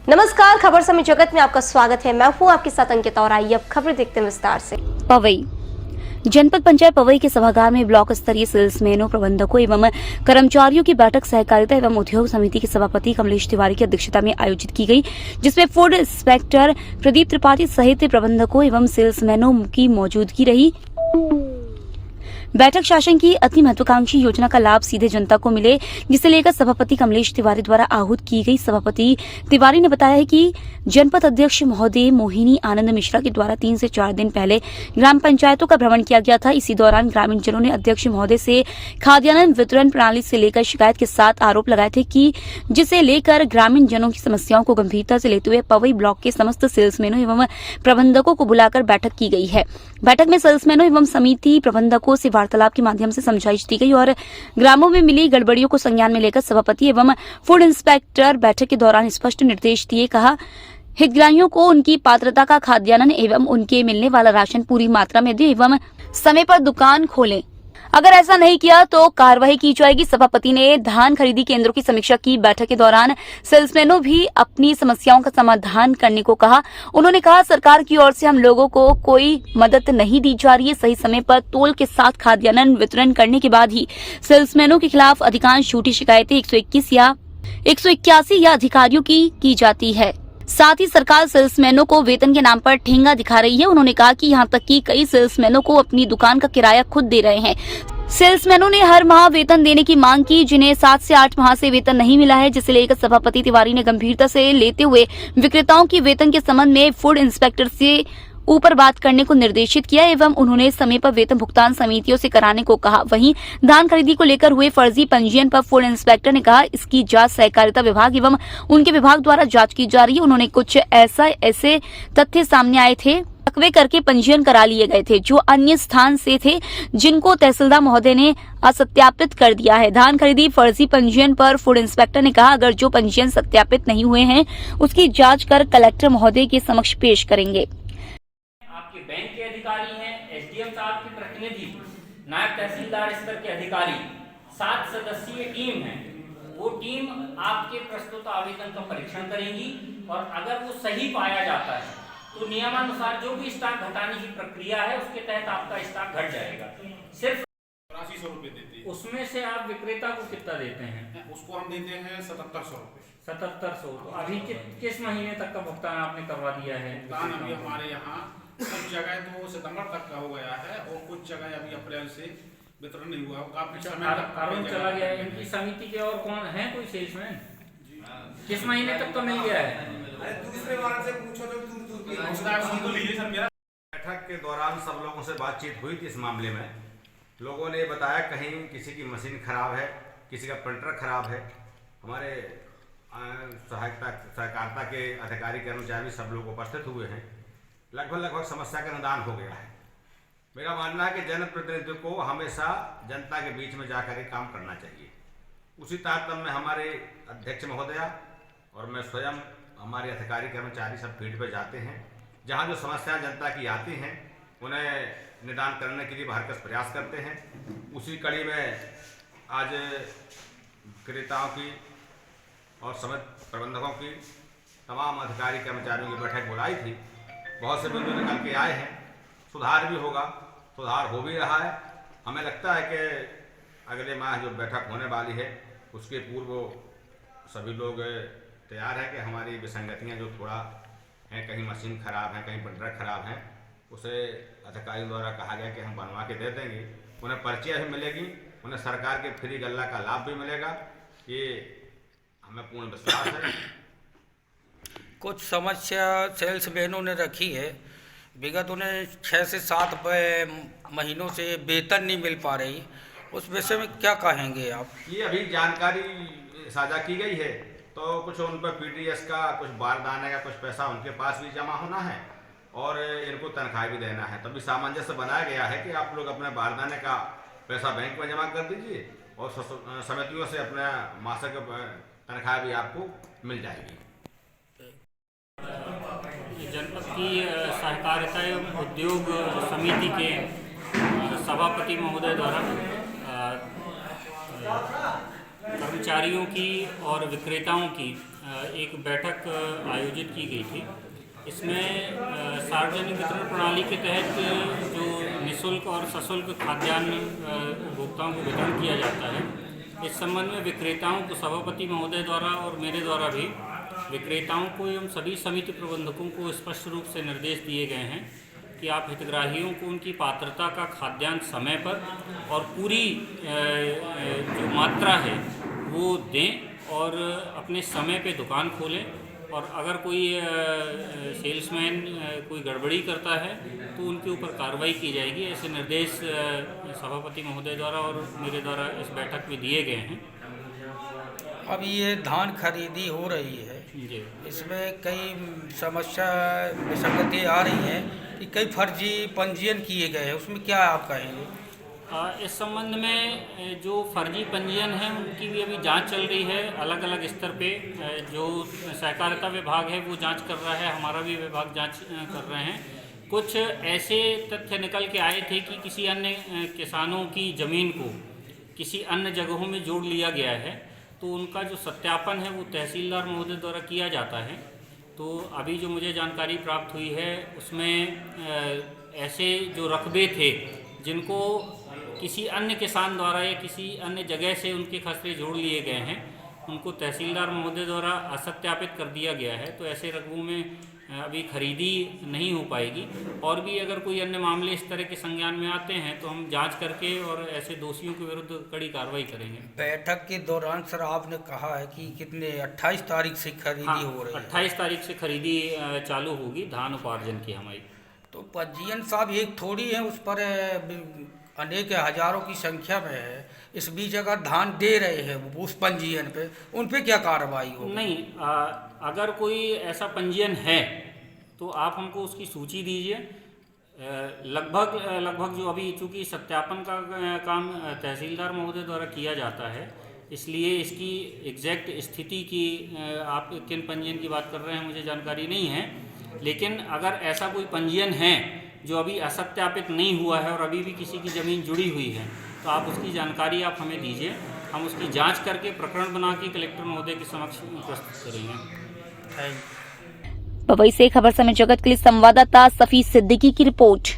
नमस्कार, खबर समय जगत में आपका स्वागत है। मैं हूं आपके साथ अंकिता और आइए अब खबर देखते हैं विस्तार से। पवई जनपद पंचायत पवई के सभागार में ब्लॉक स्तरीय सेल्समैनों, प्रबंधकों एवं कर्मचारियों की बैठक सहकारिता एवं उद्योग समिति के सभापति कमलेश तिवारी की अध्यक्षता में आयोजित की गई, जिसमें फूड इंस्पेक्टर प्रदीप त्रिपाठी सहित प्रबंधकों एवं सेल्समैनों की मौजूदगी रही। बैठक शासन की अति महत्वाकांक्षी योजना का लाभ सीधे जनता को मिले, जिसे लेकर सभापति कमलेश तिवारी द्वारा आहूत की गई। सभापति तिवारी ने बताया है कि जनपद अध्यक्ष महोदय मोहिनी आनंद मिश्रा के द्वारा 3 से 4 दिन पहले ग्राम पंचायतों का भ्रमण किया गया था। इसी दौरान ग्रामीण जनों ने अध्यक्ष महोदय से खाद्यान्न वितरण प्रणाली से लेकर शिकायत के साथ आरोप लगाए थे कि जिसे लेकर ग्रामीण जनों की समस्याओं को गंभीरता से लेते हुए पवई ब्लॉक के समस्त सेल्समैनों एवं प्रबंधकों को बुलाकर बैठक की गई है। बैठक में सेल्समैनों एवं समिति प्रबंधकों से वार्तालाप के माध्यम से समझाइश दी गई और ग्रामों में मिली गड़बड़ियों को संज्ञान में लेकर सभापति एवं फूड इंस्पेक्टर बैठक के दौरान स्पष्ट निर्देश दिए। कहा, हितग्राहियों को उनकी पात्रता का खाद्यान्न एवं उनके मिलने वाला राशन पूरी मात्रा में दें एवं समय पर दुकान खोलें। अगर ऐसा नहीं किया तो कार्रवाई की जाएगी। सभापति ने धान खरीदी केंद्रों की समीक्षा की। बैठक के दौरान सेल्समैनों भी अपनी समस्याओं का समाधान करने को कहा। उन्होंने कहा, सरकार की ओर से हम लोगों को कोई मदद नहीं दी जा रही है। सही समय पर तोल के साथ खाद्यान्न वितरण करने के बाद ही सेल्समैनों के खिलाफ अधिकांश झूठी शिकायतें 121 या 181 या अधिकारियों की जाती है। साथ ही सरकार सेल्समैनों को वेतन के नाम पर ठेंगा दिखा रही है। उन्होंने कहा कि यहाँ तक कि कई सेल्समैनों को अपनी दुकान का किराया खुद दे रहे हैं। सेल्समैनों ने हर माह वेतन देने की मांग की, जिन्हें 7 से 8 माह से वेतन नहीं मिला है, जिसे लेकर सभापति तिवारी ने गंभीरता से लेते हुए विक्रेताओं की वेतन के संबंध में फूड इंस्पेक्टर से ऊपर बात करने को निर्देशित किया एवं उन्होंने समय पर वेतन भुगतान समितियों से कराने को कहा। वहीं धान खरीदी को लेकर हुए फर्जी पंजीयन पर फूड इंस्पेक्टर ने कहा, इसकी जांच सहकारिता विभाग एवं उनके विभाग द्वारा जांच की जा रही है। उन्होंने कुछ ऐसे तथ्य सामने आए थे, अकवे करके पंजीयन करा लिए गए थे जो अन्य स्थान से थे, जिनको तहसीलदार महोदय ने असत्यापित कर दिया है। धान खरीदी फर्जी पंजीयन पर फूड इंस्पेक्टर ने कहा, अगर जो पंजीयन सत्यापित नहीं हुए हैं उसकी जाँच कर कलेक्टर महोदय के समक्ष पेश करेंगे। बैंक के अधिकारी हैं, एसडीएम साहब के प्रतिनिधि, नायब तहसीलदार स्तर के अधिकारी, 7 सदस्यीय टीम है। वो टीम आपके प्रस्तुत आवेदन का परीक्षण करेगी और अगर वो सही पाया जाता है तो नियमानुसार जो भी स्टॉक घटाने की प्रक्रिया है उसके तहत आपका स्टॉक घट जाएगा। सिर्फ 8300 रुपये देते हैं। उसमें से आप विक्रेता को कितना देते हैं? उसको हम देते हैं 7700 रुपये। 7700। तो अभी किस महीने तक का भुगतान आपने करवा दिया है? भुगतान अभी हमारे यहाँ कुछ जगह तो सितंबर तक का हो गया है और कुछ जगह अभी अप्रैल से वितरण नहीं हुआ। काफी समय कारण चला गया है। इनकी समिति के और कौन है कोई सेल्समैन? किस महीने तक तो मिल गया है? दूसरे वार से पूछो तो लीजिए सर। मेरा बैठक के दौरान सब लोगों से बातचीत हुई थी इस मामले में। लोगों ने बताया कहीं किसी की मशीन खराब है, किसी का प्रिंटर खराब है। हमारे सहकारिता के अधिकारी कर्मचारी सब लोग उपस्थित हुए हैं। लगभग समस्या का निदान हो गया है। मेरा मानना है कि जनप्रतिनिधियों को हमेशा जनता के बीच में जाकर ही काम करना चाहिए। उसी तारतम्य में हमारे अध्यक्ष महोदया और मैं स्वयं, हमारे अधिकारी कर्मचारी सब फील्ड पर जाते हैं। जहां जो समस्याएं जनता की आती हैं उन्हें निदान करने के लिए भरकस प्रयास करते हैं। उसी कड़ी में आज विक्रेताओं की और समिति प्रबंधकों की, तमाम अधिकारी कर्मचारियों की बैठक बुलाई थी। बहुत से बिंदु निकल के आए हैं। सुधार भी होगा, सुधार हो भी रहा है। हमें लगता है कि अगले माह जो बैठक होने वाली है उसके पूर्व सभी लोग तैयार हैं कि हमारी विसंगतियां जो थोड़ा हैं, कहीं मशीन खराब है, कहीं प्रिंटर खराब हैं, उसे अधिकारियों द्वारा कहा गया कि हम बनवा के दे देंगे। उन्हें परिचय भी मिलेगी, उन्हें सरकार के फ्री गल्ला का लाभ भी मिलेगा। ये हमें पूर्ण विश्वास है। कुछ समस्या सेल्समैनों ने रखी है। विगत उन्हें 6 से 7 महीनों से वेतन नहीं मिल पा रही। उस विषय में क्या कहेंगे आप? ये अभी जानकारी साझा की गई है, तो कुछ उन पर पीडीएस का, कुछ बारदाने का कुछ पैसा उनके पास भी जमा होना है और इनको तनख्वाह भी देना है। तभी सामंजस्य बनाया गया है कि आप लोग अपने बारदाने का पैसा बैंक में जमा कर दीजिए और समितियों से अपना मासिक तनख्वाह भी आपको मिल जाएगी। जनपद की सहकारिता एवं उद्योग समिति के सभापति महोदय द्वारा कर्मचारियों की और विक्रेताओं की एक बैठक आयोजित की गई थी। इसमें सार्वजनिक वितरण प्रणाली के तहत जो निःशुल्क और सशुल्क खाद्यान्न उपभोक्ताओं को वितरण किया जाता है, इस संबंध में विक्रेताओं को सभापति महोदय द्वारा और मेरे द्वारा भी विक्रेताओं को एवं सभी समिति प्रबंधकों को स्पष्ट रूप से निर्देश दिए गए हैं कि आप हितग्राहियों को उनकी पात्रता का खाद्यान्न समय पर और पूरी जो मात्रा है वो दें और अपने समय पे दुकान खोलें। और अगर कोई सेल्समैन कोई गड़बड़ी करता है तो उनके ऊपर कार्रवाई की जाएगी। ऐसे निर्देश सभापति महोदय द्वारा और मेरे द्वारा इस बैठक में दिए गए हैं। अब ये धान खरीदी हो रही है, जी, इसमें कई समस्या विसंगति आ रही हैं कि कई फर्जी पंजीयन किए गए हैं, उसमें क्या आप कहेंगे? इस संबंध में जो फर्जी पंजीयन हैं उनकी भी अभी जांच चल रही है अलग अलग स्तर पे। जो सहकारिता विभाग है वो जांच कर रहा है, हमारा भी विभाग जांच कर रहे हैं। कुछ ऐसे तथ्य निकल के आए थे कि किसी अन्य किसानों की ज़मीन को किसी अन्य जगहों में जोड़ लिया गया है, तो उनका जो सत्यापन है वो तहसीलदार महोदय द्वारा किया जाता है। तो अभी जो मुझे जानकारी प्राप्त हुई है उसमें ऐसे जो रकबे थे जिनको किसी अन्य किसान द्वारा या किसी अन्य जगह से उनके खसरे जोड़ लिए गए हैं, उनको तहसीलदार महोदय द्वारा असत्यापित कर दिया गया है। तो ऐसे रकबों में अभी खरीदी नहीं हो पाएगी। और भी अगर कोई अन्य मामले इस तरह के संज्ञान में आते हैं तो हम जांच करके और ऐसे दोषियों के विरुद्ध कड़ी कार्रवाई करेंगे। बैठक के दौरान सर आपने कहा है कि कितने 28 तारीख से खरीदी हो रही है? 28 तारीख से खरीदी चालू होगी धान उपार्जन की हमारी। तो पंजीयन साहब एक थोड़ी है, उस पर अनेक हजारों की संख्या में है। इस बीच अगर धान दे रहे हैं उस पंजीयन पे, उन पे क्या कार्रवाई होगी? नहीं, अगर कोई ऐसा पंजीयन है तो आप हमको उसकी सूची दीजिए। लगभग जो अभी चूँकि सत्यापन का काम तहसीलदार महोदय द्वारा किया जाता है, इसलिए इसकी एग्जैक्ट स्थिति की आप किन पंजीयन की बात कर रहे हैं मुझे जानकारी नहीं है। लेकिन अगर ऐसा कोई पंजीयन है जो अभी असत्यापित नहीं हुआ है और अभी भी किसी की ज़मीन जुड़ी हुई है, तो आप उसकी जानकारी आप हमें दीजिए। हम उसकी जांच करके प्रकरण बना के कलेक्टर महोदय के समक्ष प्रस्तुत करेंगे। पवई से खबर समय जगत के लिए संवाददाता सफी सिद्दीकी की रिपोर्ट।